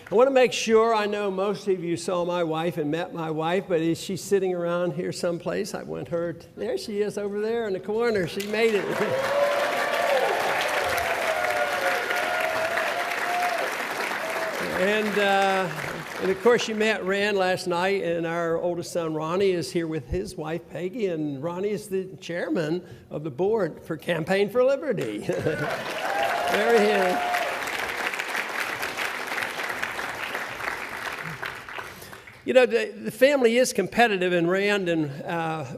I want to make sure, I know most of you saw my wife and met my wife, but is she sitting around here someplace? I want her, there she is over there in the corner. She made it. And of course, you met Rand last night, and our oldest son, Ronnie, is here with his wife, Peggy, and Ronnie is the chairman of the board for Campaign for Liberty. There he is. You know, the family is competitive, and Rand and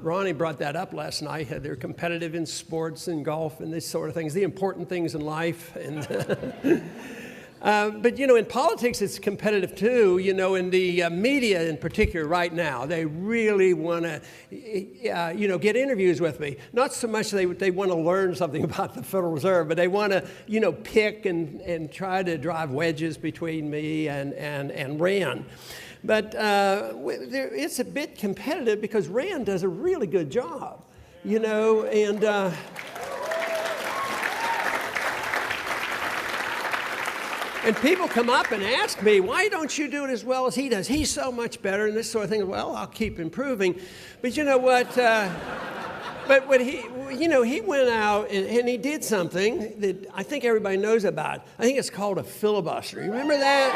Ronnie brought that up last night. They're competitive in sports and golf and these sort of things, the important things in life. And but, you know, in politics, it's competitive, too. You know, in the media in particular right now, they really want to, you know, get interviews with me. Not so much they want to learn something about the Federal Reserve, but they want to, you know, pick and try to drive wedges between me and Rand. But it's a bit competitive because Rand does a really good job, you know, and... And people come up and ask me, why don't you do it as well as he does? He's so much better and this sort of thing. Well, I'll keep improving. But you know what? But when he went out and he did something that I think everybody knows about. I think it's called a filibuster. You remember that?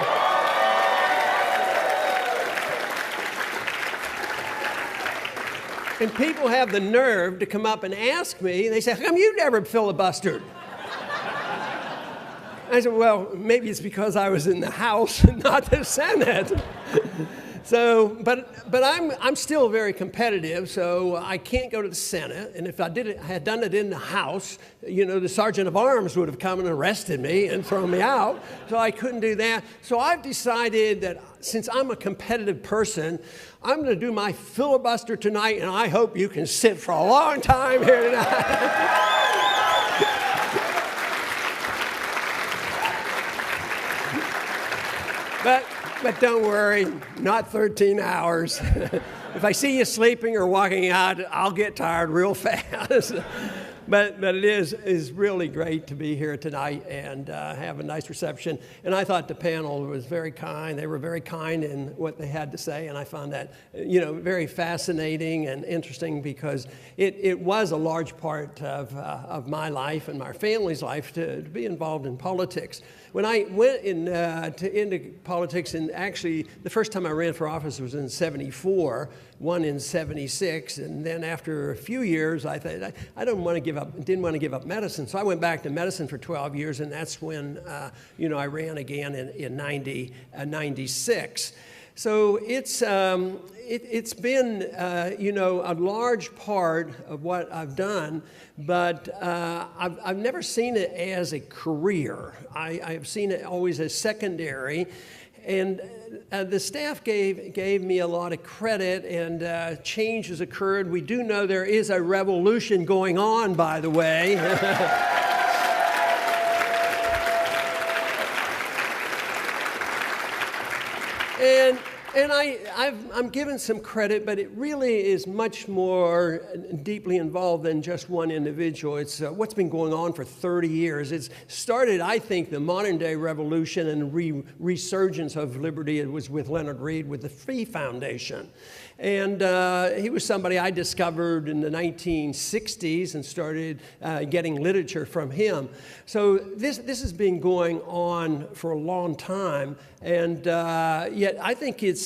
And people have the nerve to come up and ask me, and they say, how come you never filibustered? I said, well, maybe it's because I was in the House and not the Senate. So, but I'm still very competitive, so I can't go to the Senate. And if I had done it in the House, you know, the Sergeant of Arms would have come and arrested me and thrown me out. So I couldn't do that. So I've decided that since I'm a competitive person, I'm going to do my filibuster tonight, and I hope you can sit for a long time here tonight. But don't worry, not 13 hours. If I see you sleeping or walking out, I'll get tired real fast. But it is really great to be here tonight and have a nice reception. And I thought the panel was very kind. They were very kind in what they had to say, and I found that, you know, very fascinating and interesting because it was a large part of my life and my family's life to be involved in politics. When I went into politics, and actually the first time I ran for office was in '74, won in '76, and then after a few years, I thought I didn't want to give up medicine, so I went back to medicine for 12 years, and that's when you know, I ran again in '96. So it's been you know, a large part of what I've done, but I've never seen it as a career. I've seen it always as secondary, and the staff gave me a lot of credit, and change has occurred. We do know there is a revolution going on, by the way. And I'm given some credit, but it really is much more deeply involved than just one individual. It's what's been going on for 30 years. It's started, I think, the modern day revolution and resurgence of liberty. It was with Leonard Read with the Free Foundation. And he was somebody I discovered in the 1960s and started getting literature from him. So this has been going on for a long time, and yet I think it's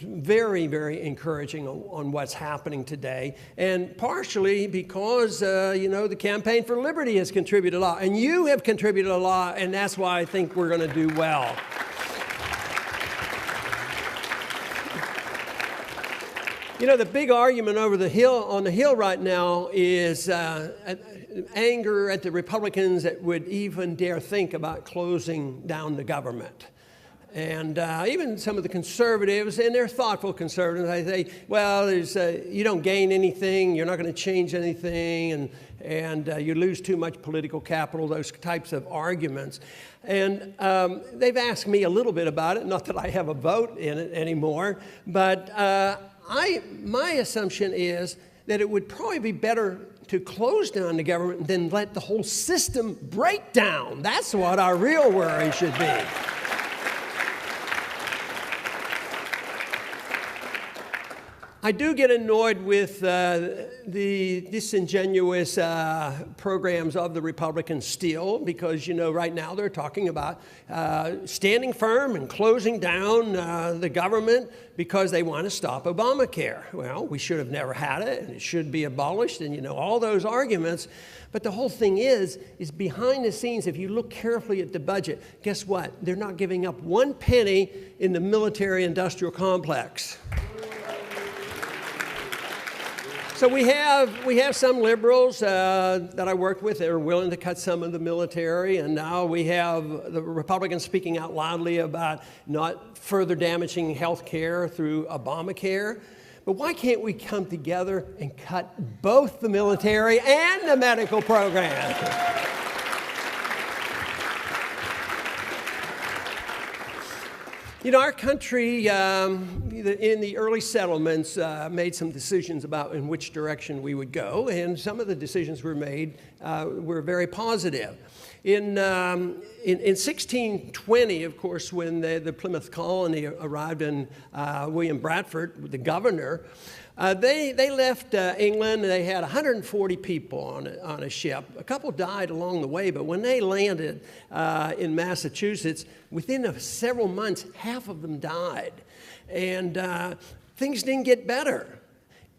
very, very encouraging on what's happening today, and partially because you know, the Campaign for Liberty has contributed a lot, and you have contributed a lot, and that's why I think we're going to do well. You know, the big argument on the Hill right now is anger at the Republicans that would even dare think about closing down the government. And even some of the conservatives, and they're thoughtful conservatives, I say, well, you don't gain anything, you're not going to change anything, and you lose too much political capital, those types of arguments. And they've asked me a little bit about it, not that I have a vote in it anymore, but my assumption is that it would probably be better to close down the government than let the whole system break down. That's what our real worry should be. I do get annoyed with the disingenuous programs of the Republicans still, because, you know, right now they're talking about standing firm and closing down the government because they want to stop Obamacare. Well, we should have never had it, and it should be abolished, and, you know, all those arguments. But the whole thing is behind the scenes, if you look carefully at the budget, guess what? They're not giving up one penny in the military-industrial complex. So we have some liberals that I worked with that are willing to cut some of the military, and now we have the Republicans speaking out loudly about not further damaging health care through Obamacare. But why can't we come together and cut both the military and the medical program? You know, our country, in the early settlements, made some decisions about in which direction we would go, and some of the decisions were made were very positive. In 1620, of course, when the Plymouth colony arrived in William Bradford, the governor, they left England, and they had 140 people on a ship. A couple died along the way, but when they landed in Massachusetts, within several months, half of them died. And things didn't get better,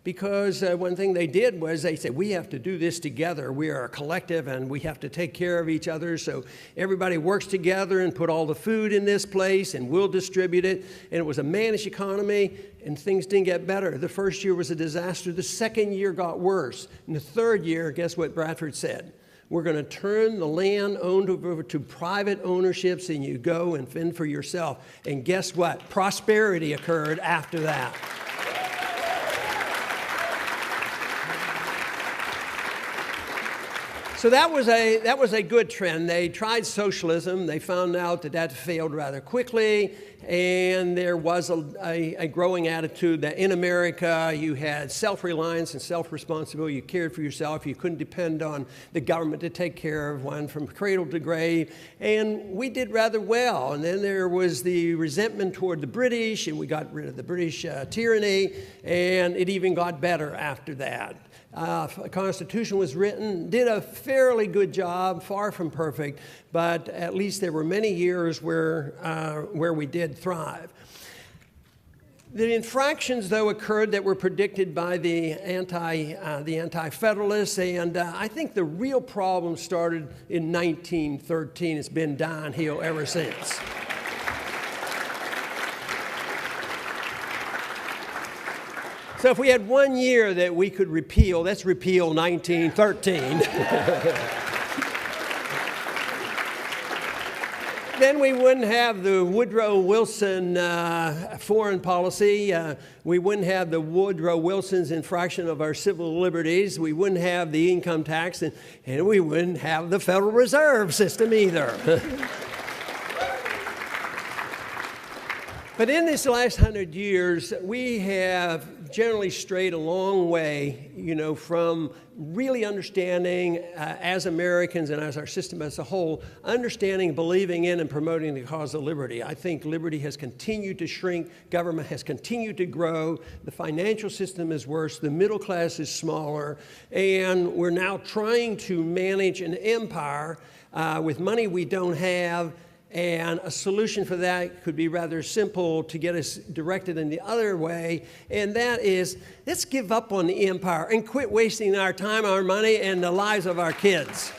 because one thing they did was they said, we have to do this together. We are a collective, and we have to take care of each other. So everybody works together and put all the food in this place, and we'll distribute it. And it was a managed economy, and things didn't get better. The first year was a disaster. The second year got worse. And the third year, guess what Bradford said? We're going to turn the land owned over to private ownerships, and you go and fend for yourself. And guess what? Prosperity occurred after that. So that was a good trend. They tried socialism. They found out that failed rather quickly, and there was a growing attitude that in America you had self-reliance and self-responsibility. You cared for yourself. You couldn't depend on the government to take care of one from cradle to grave, and we did rather well. And then there was the resentment toward the British, and we got rid of the British tyranny, and it even got better after that. A Constitution was written, did a fairly good job, far from perfect, but at least there were many years where we did thrive. The infractions, though, occurred that were predicted by the anti-federalists, and I think the real problem started in 1913. It's been downhill ever since. So if we had 1 year that we could repeal, let's repeal 1913. Then we wouldn't have the Woodrow Wilson foreign policy. We wouldn't have the Woodrow Wilson's infraction of our civil liberties. We wouldn't have the income tax, and we wouldn't have the Federal Reserve System either. But in this last 100 years, we have generally strayed a long way, you know, from really understanding as Americans and as our system as a whole, understanding, believing in, and promoting the cause of liberty. I think liberty has continued to shrink. Government has continued to grow. The financial system is worse. The middle class is smaller. And we're now trying to manage an empire with money we don't have. And a solution for that could be rather simple to get us directed in the other way, and that is, let's give up on the empire and quit wasting our time, our money, and the lives of our kids.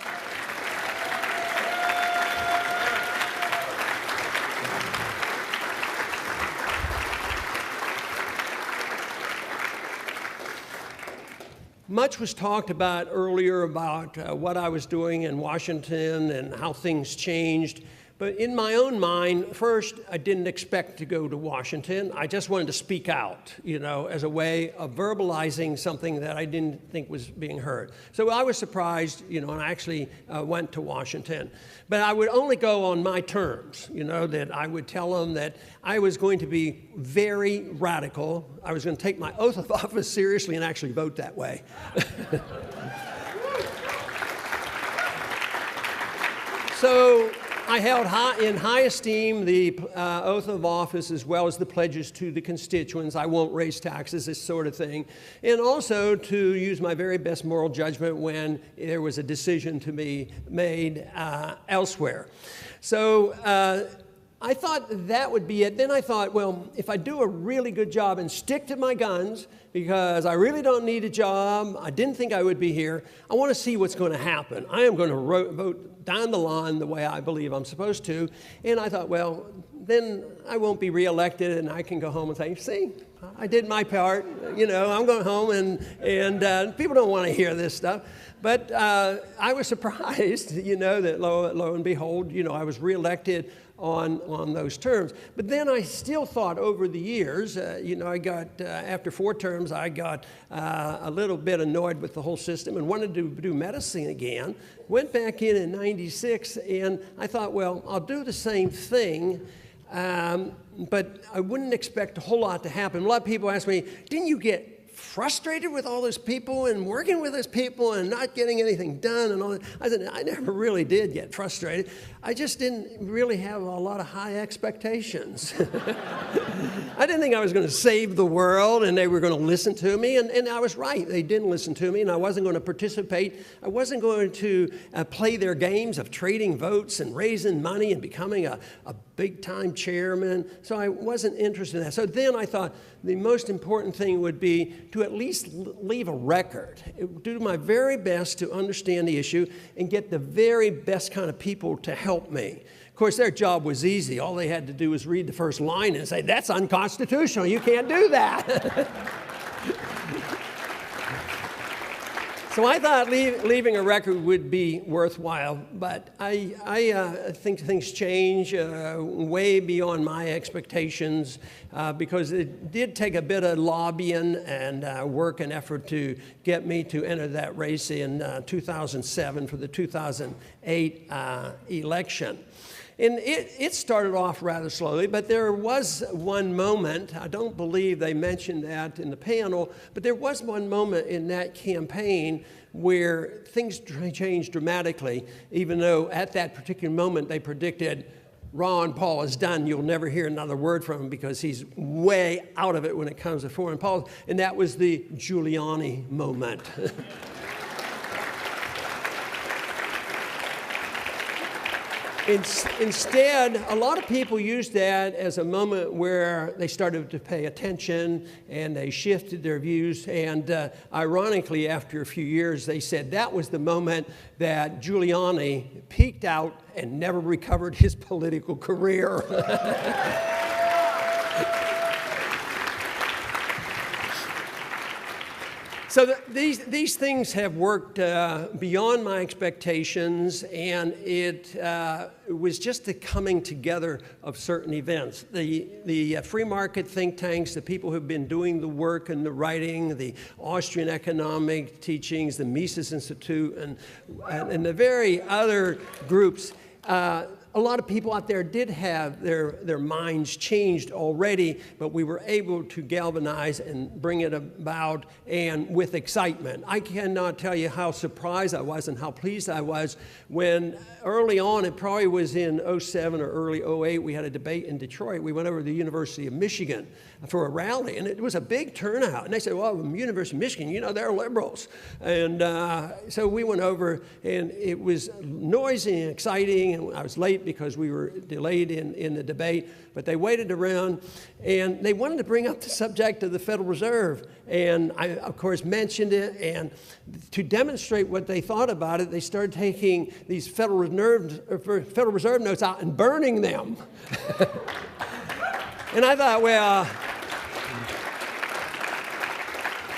Much was talked about earlier about what I was doing in Washington and how things changed. But in my own mind, first, I didn't expect to go to Washington. I just wanted to speak out, you know, as a way of verbalizing something that I didn't think was being heard. So I was surprised, you know, and I actually went to Washington. But I would only go on my terms, you know, that I would tell them that I was going to be very radical. I was going to take my oath of office seriously and actually vote that way. So I held in high esteem the oath of office as well as the pledges to the constituents. I won't raise taxes, this sort of thing. And also to use my very best moral judgment when there was a decision to be made elsewhere. So I thought that would be it. Then I thought, well, if I do a really good job and stick to my guns, because I really don't need a job, I didn't think I would be here, I want to see what's going to happen. I am going to vote down the line the way I believe I'm supposed to. And I thought, well, then I won't be reelected and I can go home and say, see, I did my part. You know, I'm going home and people don't want to hear this stuff. But I was surprised, you know, that lo and behold, you know, I was reelected on those terms. But then I still thought over the years, you know, I got, after 4 terms, I got a little bit annoyed with the whole system and wanted to do medicine again. Went back in 96, and I thought, well, I'll do the same thing, but I wouldn't expect a whole lot to happen. A lot of people ask me, didn't you get frustrated with all those people and working with those people and not getting anything done and all that? I said, I never really did get frustrated. I just didn't really have a lot of high expectations. I didn't think I was going to save the world and they were going to listen to me, and I was right. They didn't listen to me, and I wasn't going to participate. I wasn't going to play their games of trading votes and raising money and becoming a big-time chairman. So I wasn't interested in that. So then I thought the most important thing would be to at least leave a record, do my very best to understand the issue and get the very best kind of people to help me. Of course, their job was easy. All they had to do was read the first line and say, that's unconstitutional. You can't do that. So I thought leaving a record would be worthwhile, but I think things change way beyond my expectations because it did take a bit of lobbying and work and effort to get me to enter that race in 2007 for the 2008 election. And it started off rather slowly, but there was one moment, I don't believe they mentioned that in the panel, but there was one moment in that campaign where things changed dramatically, even though at that particular moment they predicted Ron Paul is done. You'll never hear another word from him because he's way out of it when it comes to foreign policy. And that was the Giuliani moment. Instead, a lot of people used that as a moment where they started to pay attention and they shifted their views. And ironically, after a few years, they said that was the moment that Giuliani peaked out and never recovered his political career. So these things have worked beyond my expectations, and it was just the coming together of certain events. The free market think tanks, the people who've been doing the work and the writing, the Austrian economic teachings, the Mises Institute, and the very other groups. A lot of people out there did have their minds changed already, but we were able to galvanize and bring it about, and with excitement. I cannot tell you how surprised I was and how pleased I was when early on, it probably was in 07 or early 08, we had a debate in Detroit. We went over to the University of Michigan for a rally, and it was a big turnout. And they said, well, University of Michigan, you know, they're liberals. And so we went over, and it was noisy and exciting, and I was late because we were delayed in the debate, but they waited around, and they wanted to bring up the subject of the Federal Reserve. And I, of course, mentioned it, and to demonstrate what they thought about it, they started taking these Federal Reserve notes out and burning them. And I thought, well,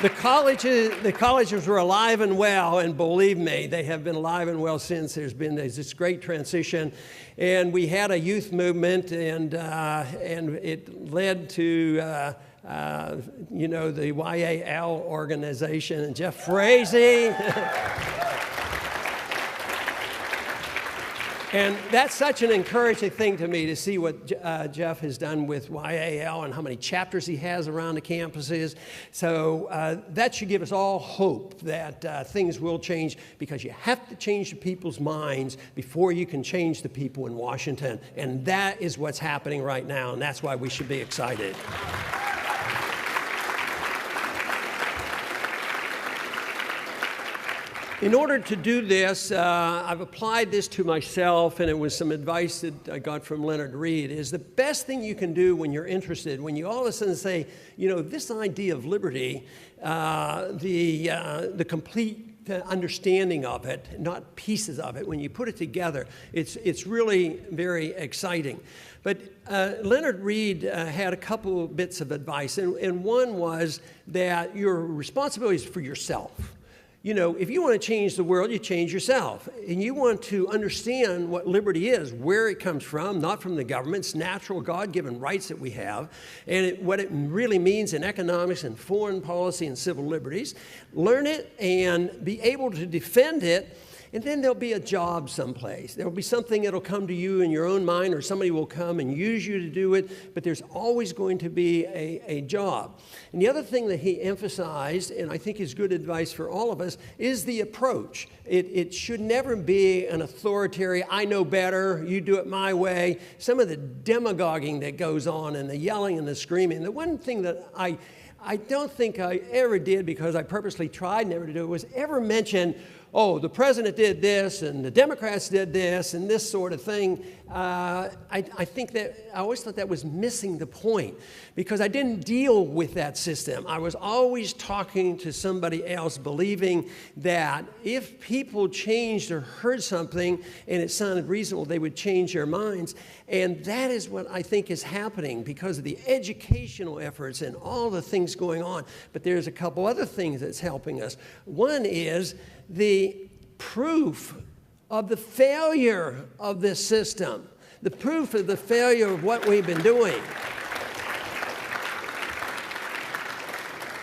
the colleges were alive and well, and believe me, they have been alive and well since. There's been this great transition, and we had a youth movement, and it led to you know, the YAL organization and Jeff Frazee. And that's such an encouraging thing to me to see what Jeff has done with YAL and how many chapters he has around the campuses. So that should give us all hope that things will change, because you have to change the people's minds before you can change the people in Washington. And that is what's happening right now, and that's why we should be excited. In order to do this, I've applied this to myself, and it was some advice that I got from Leonard Read, is the best thing you can do when you're interested, when you all of a sudden say, you know, this idea of liberty, the complete understanding of it, not pieces of it, when you put it together, it's really very exciting. But Leonard Read had a couple bits of advice, and one was that your responsibility is for yourself. You know, if you want to change the world, you change yourself. And you want to understand what liberty is, where it comes from, not from the government. It's natural, God-given rights that we have, and what it really means in economics and foreign policy and civil liberties. Learn it and be able to defend it. And then there'll be a job someplace. There'll be something that'll come to you in your own mind, or somebody will come and use you to do it, but there's always going to be a job. And the other thing that he emphasized, and I think is good advice for all of us, is the approach. It should never be an authoritarian, I know better, you do it my way. Some of the demagoguing that goes on and the yelling and the screaming. The one thing that I don't think I ever did, because I purposely tried never to do it, was ever mention, oh, the president did this, and the Democrats did this, and this sort of thing. I think that I always thought that was missing the point, because I didn't deal with that system. I was always talking to somebody else, believing that if people changed or heard something and it sounded reasonable, they would change their minds. And that is what I think is happening because of the educational efforts and all the things going on. But there's a couple other things that's helping us. One is the proof of the failure of this system, the proof of the failure of what we've been doing.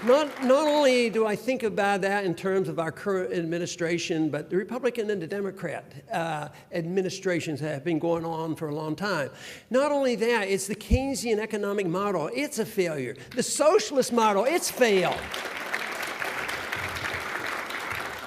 Not only do I think about that in terms of our current administration, but the Republican and the Democrat administrations have been going on for a long time. Not only that, it's the Keynesian economic model. It's a failure. The socialist model, it's failed.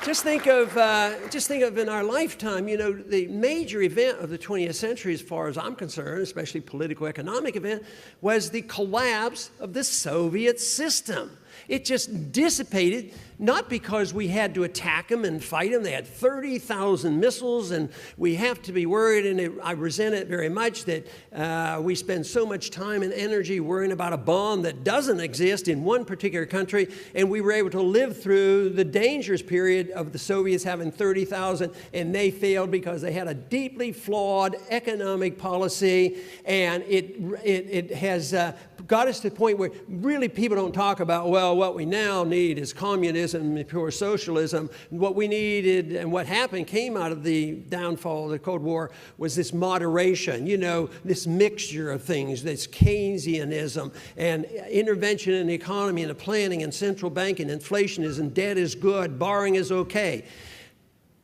Just think of in our lifetime, you know, the major event of the 20th century, as far as I'm concerned, especially political economic event, was the collapse of the Soviet system. It just dissipated, not because we had to attack them and fight them. They had 30,000 missiles, and we have to be worried, and I resent it very much that we spend so much time and energy worrying about a bomb that doesn't exist in one particular country, and we were able to live through the dangerous period of the Soviets having 30,000, and they failed because they had a deeply flawed economic policy, and it has got us to the point where really people don't talk about, well, what we now need is communism and pure socialism. What we needed and what happened came out of the downfall of the Cold War was this moderation, you know, this mixture of things, this Keynesianism and intervention in the economy and the planning and central banking. Inflation is and debt is good, borrowing is okay.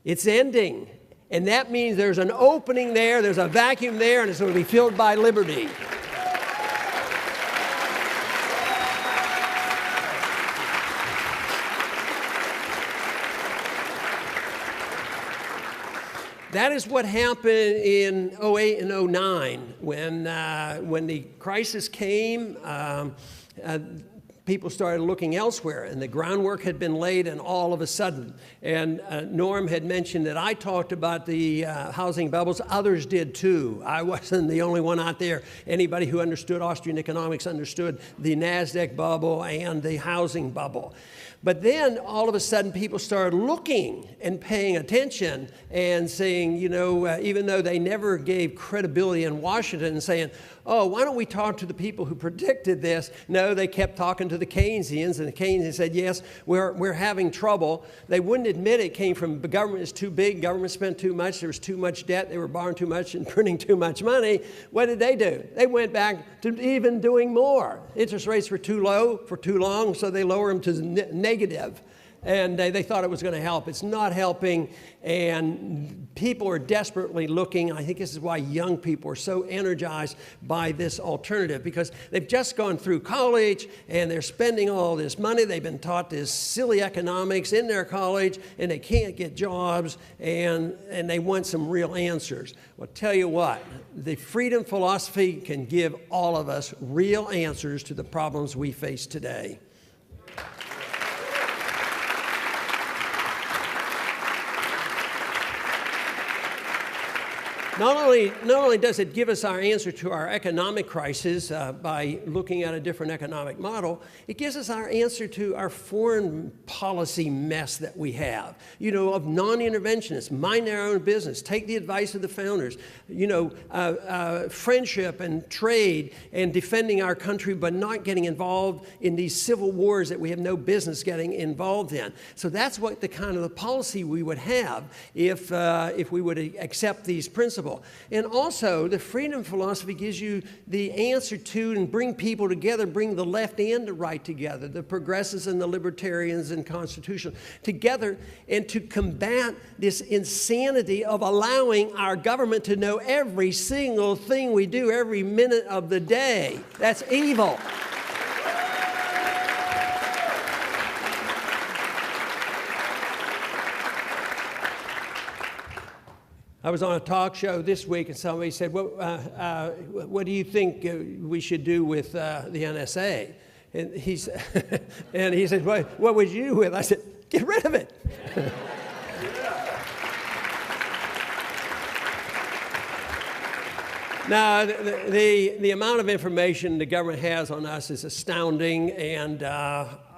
It's ending. And that means there's an opening there, there's a vacuum there, and it's going to be filled by liberty. That is what happened in 08 and 09 when the crisis came. People started looking elsewhere, and the groundwork had been laid, and all of a sudden, and Norm had mentioned that I talked about the housing bubbles. Others did too. I wasn't the only one out there. Anybody who understood Austrian economics understood the NASDAQ bubble and the housing bubble. But then all of a sudden people started looking and paying attention and saying, you know, even though they never gave credibility in Washington and saying, oh, why don't we talk to the people who predicted this? No, they kept talking to the Keynesians, and the Keynesians said, yes, we're having trouble. They wouldn't admit it came from the government is too big, government spent too much, there was too much debt, they were borrowing too much and printing too much money. What did they do? They went back to even doing more. Interest rates were too low for too long, so they lowered them to negative. And they thought it was going to help. It's not helping, and people are desperately looking. I think this is why young people are so energized by this alternative, because they've just gone through college and they're spending all this money. They've been taught this silly economics in their college, and they can't get jobs, and they want some real answers. Well, tell you what, the freedom philosophy can give all of us real answers to the problems we face today. Not only does it give us our answer to our economic crisis by looking at a different economic model, it gives us our answer to our foreign policy mess that we have, of non-interventionists, mind their own business, take the advice of the founders, friendship and trade and defending our country but not getting involved in these civil wars that we have no business getting involved in. So that's what the kind of the policy we would have if we would accept these principles. And also, the freedom philosophy gives you the answer to and bring people together, bring the left and the right together, the progressives and the libertarians and constitutional together, and to combat this insanity of allowing our government to know every single thing we do every minute of the day. That's evil. I was on a talk show this week, and somebody said, what do you think we should do with the NSA? And he said, what would you do with it? I said, get rid of it. Now, the amount of information the government has on us is astounding, and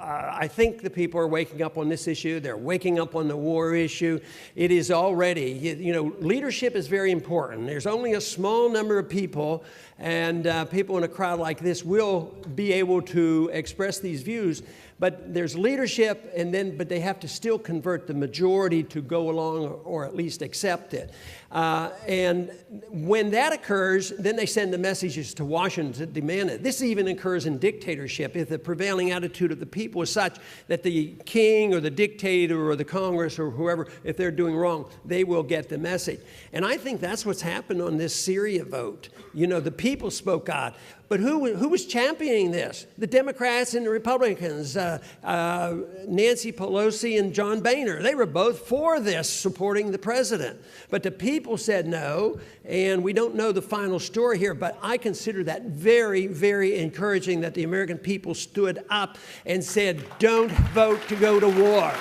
I think the people are waking up on this issue. They're waking up on the war issue. It is already, leadership is very important. There's only a small number of people, and people in a crowd like this will be able to express these views. But there's leadership, but they have to still convert the majority to go along or at least accept it. And when that occurs, then they send the messages to Washington to demand it. This even occurs in dictatorship. If the prevailing attitude of the people is such that the king or the dictator or the Congress or whoever, if they're doing wrong, they will get the message. And I think that's what's happened on this Syria vote. The people spoke out. But who was championing this? The Democrats and the Republicans, Nancy Pelosi and John Boehner. They were both for this, supporting the president. But the people said no, and we don't know the final story here, but I consider that very, very encouraging that the American people stood up and said, don't vote to go to war.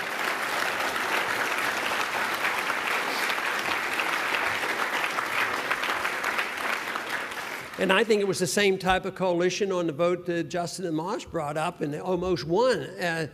And I think it was the same type of coalition on the vote that Justin and Mosh brought up and almost won.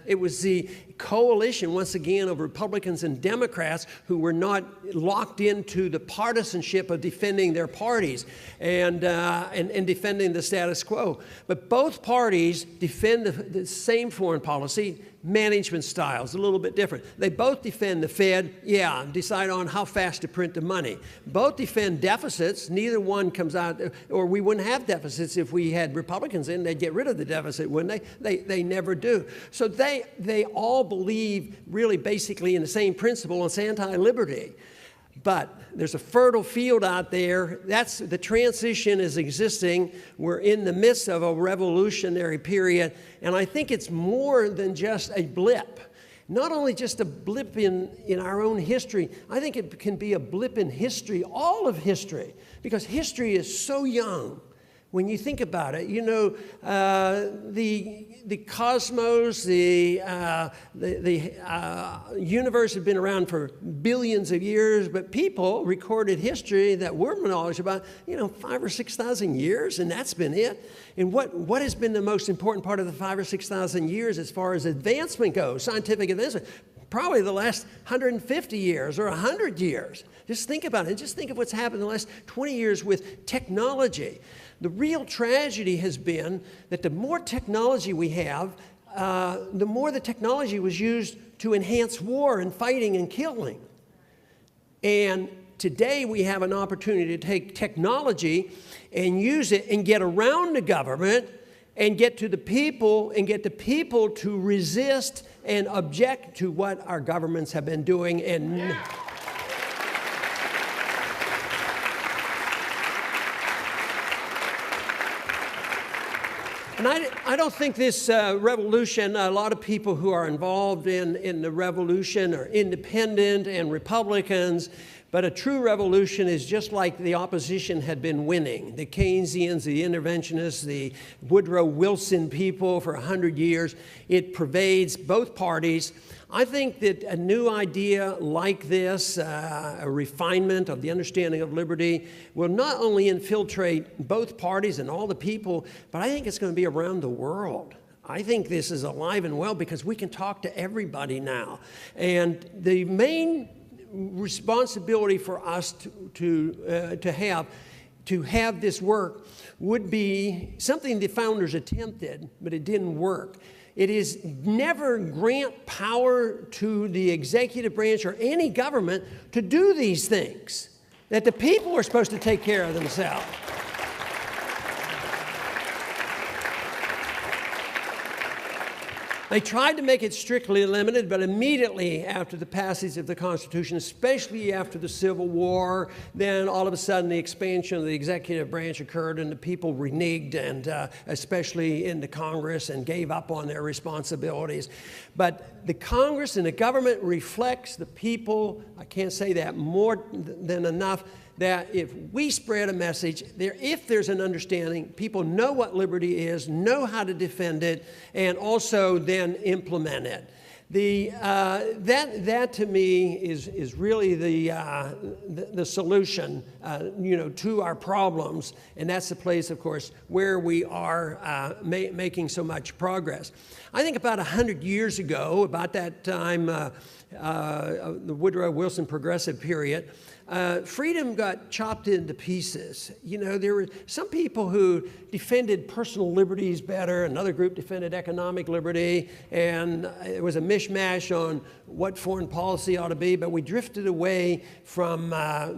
It was the coalition, once again, of Republicans and Democrats who were not locked into the partisanship of defending their parties and defending the status quo. But both parties defend the same foreign policy. Management styles, a little bit different. They both defend the Fed, decide on how fast to print the money. Both defend deficits. Neither one comes out, or we wouldn't have deficits if we had Republicans in. They'd get rid of the deficit, wouldn't they? They never do. So they all believe really basically in the same principle. It's anti-liberty. But there's a fertile field out there. The transition is existing. We're in the midst of a revolutionary period. And I think it's more than just a blip. Not only just a blip in our own history, I think it can be a blip in history, all of history, because history is so young. When you think about it, the cosmos, the universe has been around for billions of years, but people recorded history that we're knowledgeable about, 5,000 or 6,000 years, and that's been it. And what has been the most important part of the 5,000 or 6,000 years as far as advancement goes, scientific advancement? Probably the last 150 years or 100 years. Just think about it. Just think of what's happened in the last 20 years with technology. The real tragedy has been that the more technology we have, the more the technology was used to enhance war and fighting and killing. And today we have an opportunity to take technology and use it and get around the government and get to the people and get the people to resist and object to what our governments have been doing. And And I don't think this revolution, a lot of people who are involved in the revolution are independent and Republicans, but a true revolution is just like the opposition had been winning. The Keynesians, the interventionists, the Woodrow Wilson people for 100 years. It pervades both parties. I think that a new idea like this, a refinement of the understanding of liberty, will not only infiltrate both parties and all the people, but I think it's going to be around the world. I think this is alive and well because we can talk to everybody now. And the main responsibility for us to have this work would be something the founders attempted, but it didn't work. It is never grant power to the executive branch or any government to do these things, that the people are supposed to take care of themselves. They tried to make it strictly limited, but immediately after the passage of the Constitution, especially after the Civil War, then all of a sudden the expansion of the executive branch occurred and the people reneged, and especially in the Congress, and gave up on their responsibilities. But the Congress and the government reflects the people. I can't say that more than enough, that if we spread a message, if there's an understanding, people know what liberty is, know how to defend it, and also then implement it. That to me is really the solution, to our problems, and that's the place, of course, where we are making so much progress. I think about 100 years ago, about that time, the Woodrow Wilson progressive period, freedom got chopped into pieces. There were some people who defended personal liberties better, another group defended economic liberty, and it was a mishmash on what foreign policy ought to be, but we drifted away from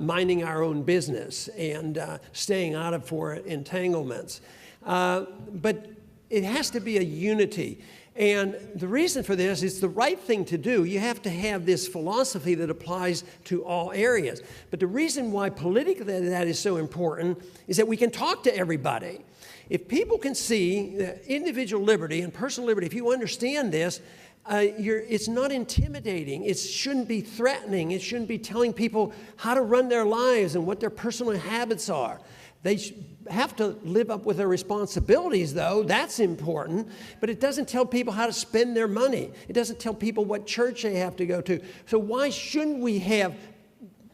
minding our own business and staying out of entanglements. But it has to be a unity. And the reason for this is the right thing to do. You have to have this philosophy that applies to all areas. But the reason why politically that is so important is that we can talk to everybody. If people can see individual liberty and personal liberty, if you understand this, it's not intimidating. It shouldn't be threatening. It shouldn't be telling people how to run their lives and what their personal habits are. They have to live up with their responsibilities, though. That's important. But it doesn't tell people how to spend their money. It doesn't tell people what church they have to go to. So why shouldn't we have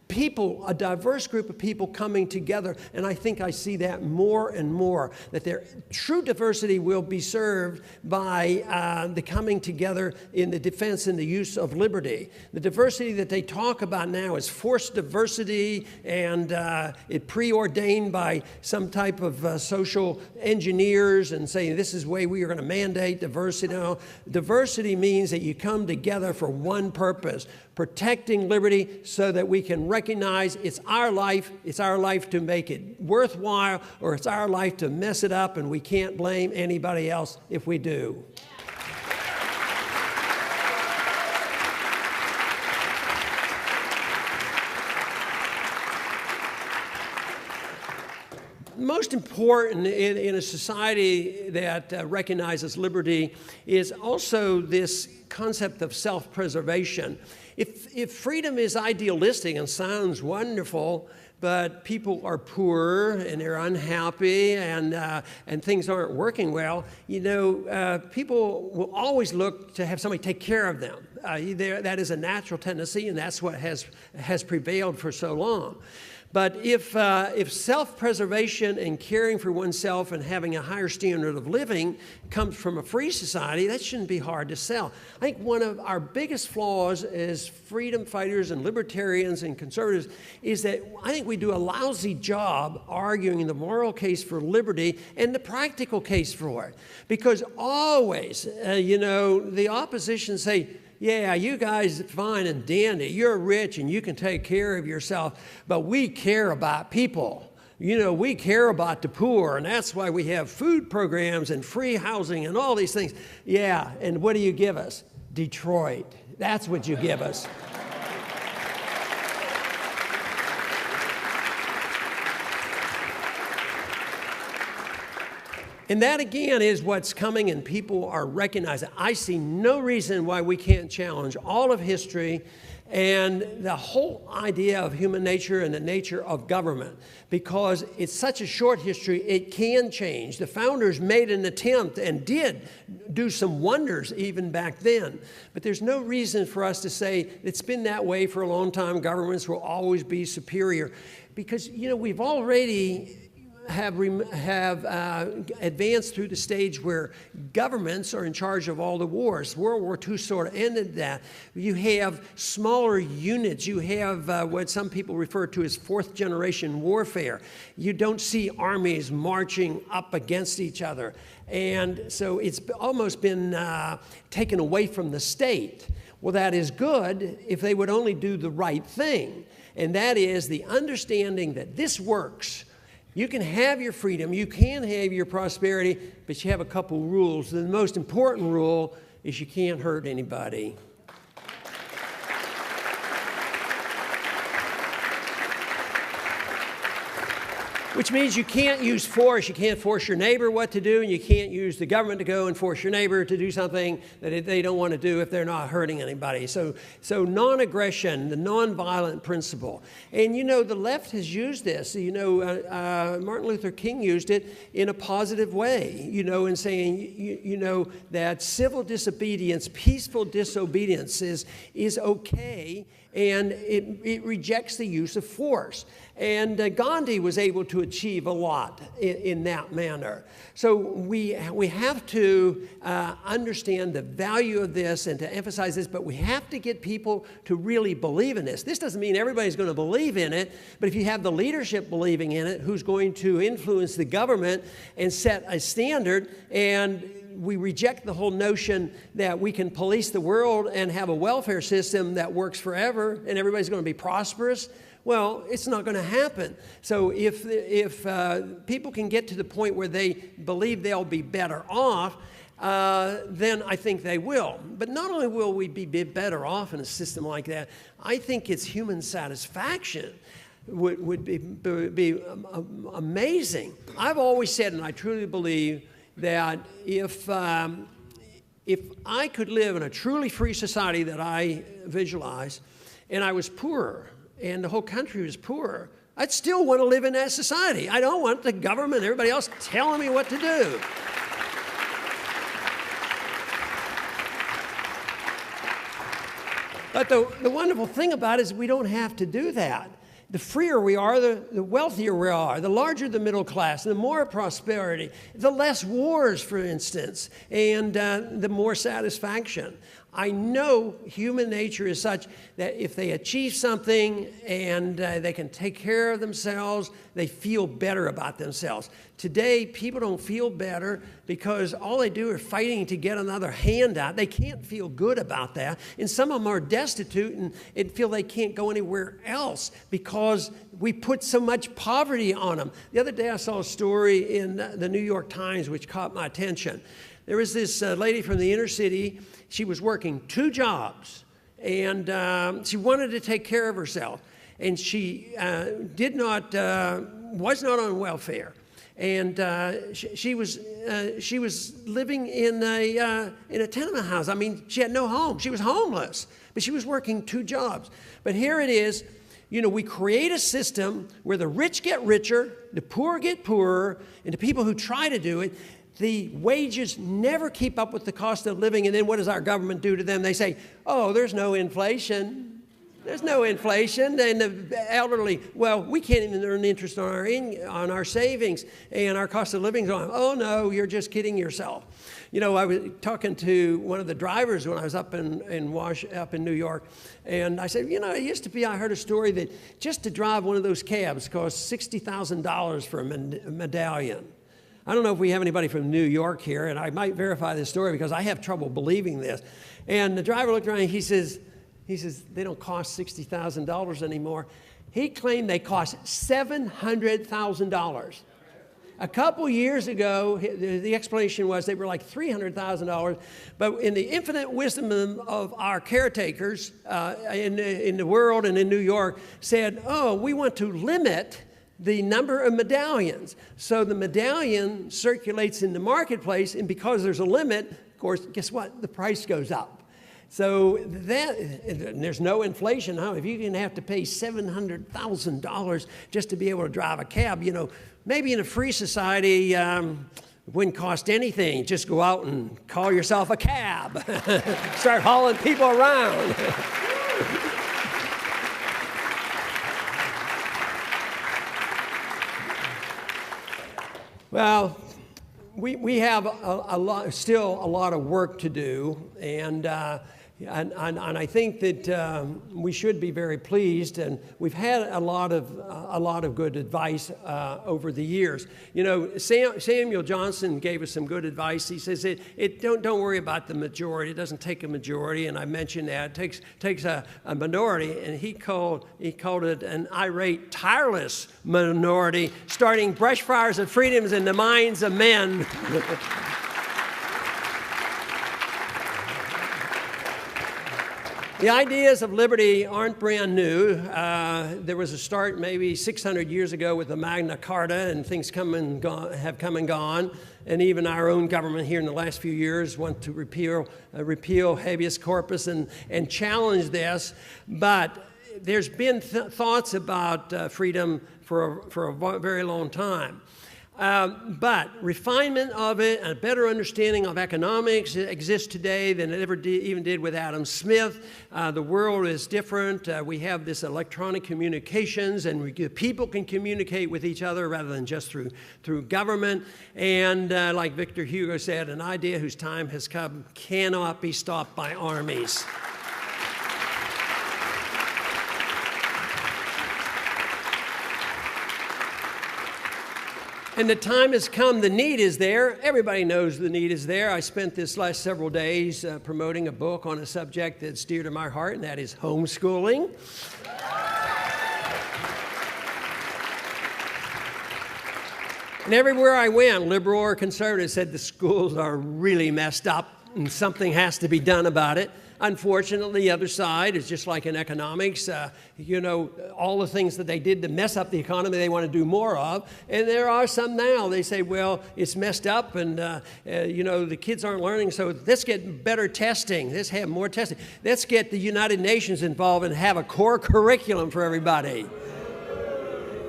people, a diverse group of people coming together? And I think I see that more and more, that their true diversity will be served by the coming together in the defense and the use of liberty. The diversity that they talk about now is forced diversity, and it preordained by some type of social engineers and saying this is the way we are going to mandate diversity. No, diversity means that you come together for one purpose: protecting liberty so that we can recognize it's our life to make it worthwhile, or it's our life to mess it up, and we can't blame anybody else if we do. Most important in a society that recognizes liberty is also this concept of self-preservation. If freedom is idealistic and sounds wonderful, but people are poor and they're unhappy and things aren't working well, people will always look to have somebody take care of them. That is a natural tendency, and that's what has prevailed for so long. But if self-preservation and caring for oneself and having a higher standard of living comes from a free society, that shouldn't be hard to sell. I think one of our biggest flaws as freedom fighters and libertarians and conservatives is that I think we do a lousy job arguing the moral case for liberty and the practical case for it. Because always, the opposition say, yeah, you guys are fine and dandy. You're rich and you can take care of yourself, but we care about people. You know, we care about the poor, and that's why we have food programs and free housing and all these things. Yeah, and what do you give us? Detroit. That's what you give us. And that, again, is what's coming, and people are recognizing. I see no reason why we can't challenge all of history and the whole idea of human nature and the nature of government, because it's such a short history, it can change. The founders made an attempt and did do some wonders even back then. But there's no reason for us to say it's been that way for a long time. Governments will always be superior. Because, you know, we've already have advanced through the stage where governments are in charge of all the wars. World War II sort of ended that. You have smaller units. You have what some people refer to as fourth generation warfare. You don't see armies marching up against each other. And so it's almost been taken away from the state. Well, that is good if they would only do the right thing. And that is the understanding that this works. You can have your freedom, you can have your prosperity, but you have a couple rules. The most important rule is you can't hurt anybody. Which means you can't use force. You can't force your neighbor what to do, and you can't use the government to go and force your neighbor to do something that they don't want to do if they're not hurting anybody. So non-aggression, the non-violent principle. And, you know, the left has used this. You know, Martin Luther King used it in a positive way, you know, in saying, you know, that civil disobedience, peaceful disobedience is okay, and it rejects the use of force. And Gandhi was able to achieve a lot in that manner. So we have to understand the value of this and to emphasize this, but we have to get people to really believe in this. This doesn't mean everybody's going to believe in it, but if you have the leadership believing in it, who's going to influence the government and set a standard, and we reject the whole notion that we can police the world and have a welfare system that works forever and everybody's going to be prosperous. Well, it's not going to happen. So if people can get to the point where they believe they'll be better off, then I think they will. But not only will we be better off in a system like that, I think its human satisfaction would be amazing. I've always said, and I truly believe, that if I could live in a truly free society that I visualize, and I was poorer, and the whole country was poorer, I'd still want to live in that society. I don't want the government and everybody else telling me what to do. But the wonderful thing about it is we don't have to do that. The freer we are, the wealthier we are, the larger the middle class, the more prosperity, the less wars, for instance, and the more satisfaction. I know human nature is such that if they achieve something and they can take care of themselves, they feel better about themselves. Today, people don't feel better because all they do is fighting to get another handout. They can't feel good about that. And some of them are destitute and feel they can't go anywhere else because we put so much poverty on them. The other day, I saw a story in the New York Times which caught my attention. There was this lady from the inner city. She was working 2 jobs, and she wanted to take care of herself. And she was not on welfare. And she was living in a tenement house. I mean, she had no home. She was homeless, but she was working 2 jobs. But here it is. You know, we create a system where the rich get richer, the poor get poorer, and the people who try to do it, the wages never keep up with the cost of living. And then what does our government do to them? They say, oh, there's no inflation. There's no inflation. And the elderly, well, we can't even earn interest on our savings, and our cost of living is on. Oh, no, you're just kidding yourself. You know, I was talking to one of the drivers when I was up in New York, and I said, you know, it used to be, I heard a story that just to drive one of those cabs cost $60,000 for a medallion. I don't know if we have anybody from New York here, and I might verify this story because I have trouble believing this. And the driver looked around and he says, they don't cost $60,000 anymore. He claimed they cost $700,000. A couple years ago, the explanation was they were like $300,000. But in the infinite wisdom of our caretakers in the world and in New York said, oh, we want to limit the number of medallions. So the medallion circulates in the marketplace, and because there's a limit, of course, guess what? The price goes up. So there's no inflation. Huh? If you're going to have to pay $700,000 just to be able to drive a cab, maybe in a free society, it wouldn't cost anything. Just go out and call yourself a cab. Start hauling people around. Well, we have still a lot of work to do, and I think that we should be very pleased, and we've had a lot of good advice over the years. Samuel Johnson gave us some good advice. He says don't worry about the majority. It doesn't take a majority, and I mentioned that it takes a minority, and he called it an irate, tireless minority, starting brush fires of freedoms in the minds of men. The ideas of liberty aren't brand new. There was a start maybe 600 years ago with the Magna Carta, and things have come and gone. And even our own government here in the last few years want to repeal habeas corpus and challenge this. But there's been thoughts about freedom for a very long time. But refinement of it and a better understanding of economics exists today than it ever even did with Adam Smith. The world is different. We have this electronic communications, and people can communicate with each other rather than just through government. And like Victor Hugo said, an idea whose time has come cannot be stopped by armies. And the time has come, the need is there. Everybody knows the need is there. I spent this last several days promoting a book on a subject that's dear to my heart, and that is homeschooling. And everywhere I went, liberal or conservative, said the schools are really messed up and something has to be done about it. Unfortunately, the other side is just like in economics. All the things that they did to mess up the economy, they want to do more of. And there are some now. They say, well, it's messed up and, the kids aren't learning. So let's get better testing. Let's have more testing. Let's get the United Nations involved and have a core curriculum for everybody.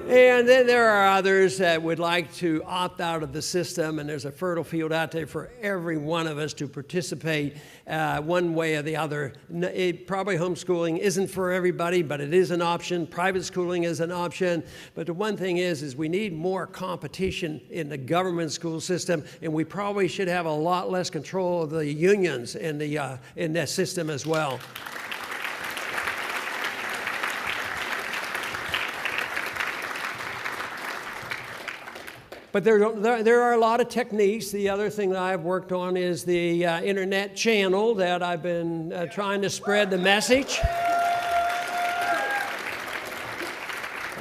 And then there are others that would like to opt out of the system, and there's a fertile field out there for every one of us to participate one way or the other. Probably homeschooling isn't for everybody, but it is an option. Private schooling is an option. But the one thing is we need more competition in the government school system, and we probably should have a lot less control of the unions in that system as well. But there are a lot of techniques. The other thing that I've worked on is the internet channel that I've been trying to spread the message.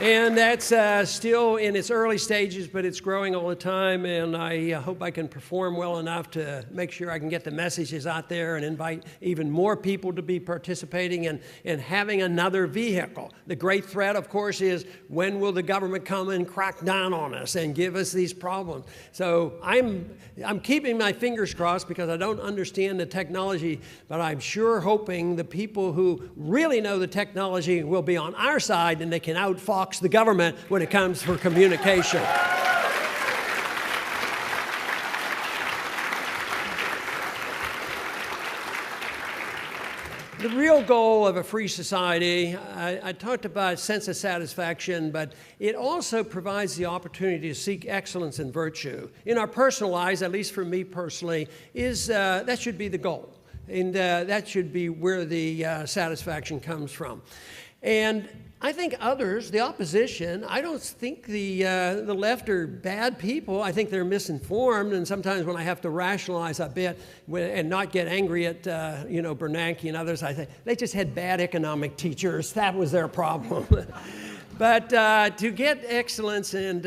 And that's still in its early stages, but it's growing all the time, and I hope I can perform well enough to make sure I can get the messages out there and invite even more people to be participating in having another vehicle. The great threat, of course, is when will the government come and crack down on us and give us these problems? So I'm keeping my fingers crossed because I don't understand the technology, but I'm sure hoping the people who really know the technology will be on our side and they can outfox the government when it comes for communication. The real goal of a free society, I talked about a sense of satisfaction, but it also provides the opportunity to seek excellence and virtue. In our personal lives, at least for me personally, that should be the goal. And that should be where the satisfaction comes from. And I think others, the opposition, I don't think the left are bad people. I think they're misinformed, and sometimes when I have to rationalize a bit and not get angry at Bernanke and others, I think they just had bad economic teachers. That was their problem. But to get excellence and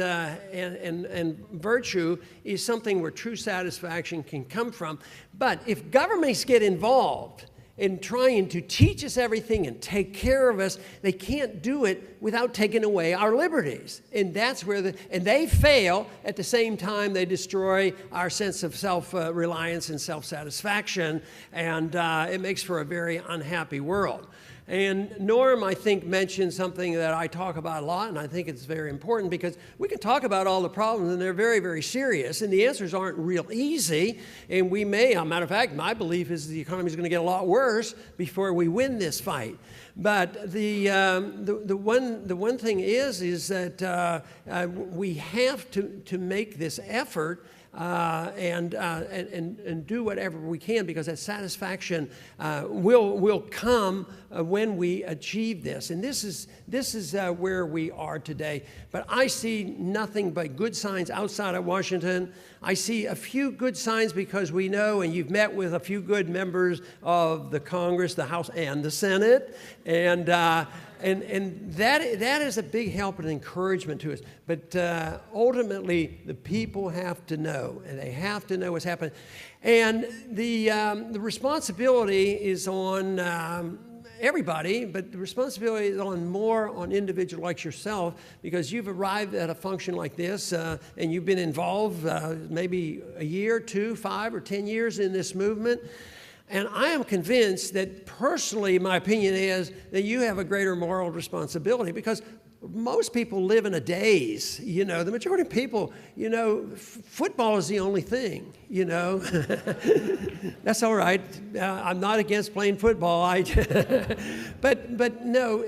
virtue is something where true satisfaction can come from. But if governments get involved in trying to teach us everything and take care of us, they can't do it without taking away our liberties. And that's where and they fail. At the same time, they destroy our sense of self-reliance and self-satisfaction, and it makes for a very unhappy world. And Norm, I think, mentioned something that I talk about a lot, and I think it's very important because we can talk about all the problems, and they're very, very serious, and the answers aren't real easy. And we may, as a matter of fact, my belief is the economy is going to get a lot worse before we win this fight. But the one thing is that we have to make this effort and do whatever we can, because that satisfaction will come when we achieve this. And this is where we are today. But I see nothing but good signs outside of Washington. I see a few good signs because we know, and you've met with a few good members of the Congress, the House, and the Senate, and that is a big help and encouragement to us. But ultimately, the people have to know, and they have to know what's happening. And the responsibility is on everybody, but the responsibility is more on individuals like yourself, because you've arrived at a function like this, and you've been involved maybe a year, 2, 5, or 10 years in this movement. And I am convinced that personally, my opinion is that you have a greater moral responsibility, because most people live in a daze. You know, the majority of people, you know, football is the only thing, you know. That's all right. I'm not against playing football. But no,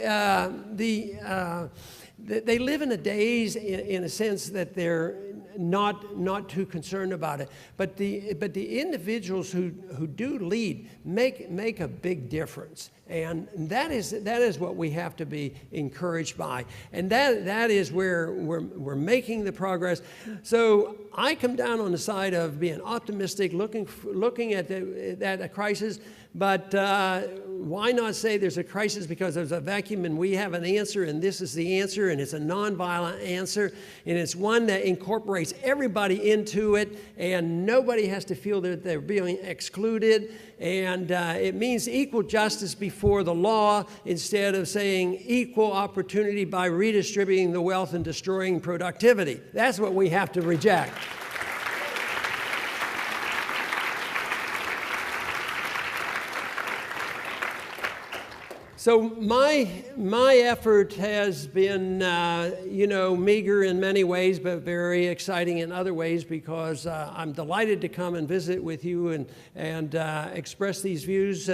they live in a daze in a sense that they're not too concerned about it. But the individuals who do lead make a big difference. And that is what we have to be encouraged by. And that is where we're making the progress. So I come down on the side of being optimistic, looking at a crisis. But why not say there's a crisis because there's a vacuum and we have an answer, and this is the answer, and it's a nonviolent answer, and it's one that incorporates everybody into it, and nobody has to feel that they're being excluded. And it means equal justice before the law instead of saying equal opportunity by redistributing the wealth and destroying productivity. That's what we have to reject. So my effort has been, meager in many ways, but very exciting in other ways, because I'm delighted to come and visit with you and express these views.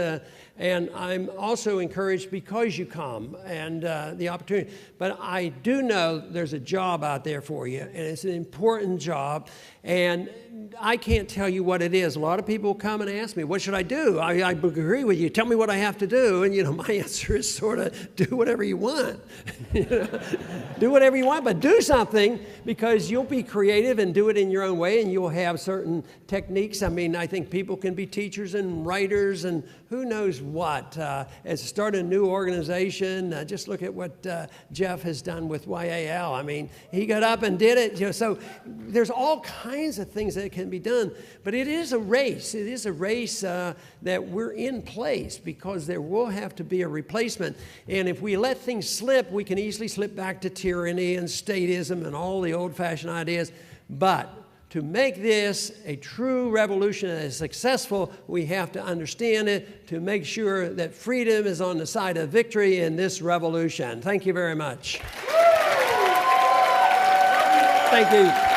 And I'm also encouraged because you come and the opportunity. But I do know there's a job out there for you, and it's an important job. And I can't tell you what it is. A lot of people come and ask me, what should I do? I agree with you. Tell me what I have to do. And, my answer is sort of do whatever you want. Do whatever you want, but do something, because you'll be creative and do it in your own way, and you'll have certain techniques. I mean, I think people can be teachers and writers and who knows what. As start a new organization, just look at what Jeff has done with YAL. I mean, he got up and did it. So there's all kinds of things that can be done, but it is a race. It is a race that we're in place, because there will have to be a replacement. And if we let things slip, we can easily slip back to tyranny and statism and all the old-fashioned ideas. But to make this a true revolution that is successful, we have to understand it to make sure that freedom is on the side of victory in this revolution. Thank you very much. Thank you.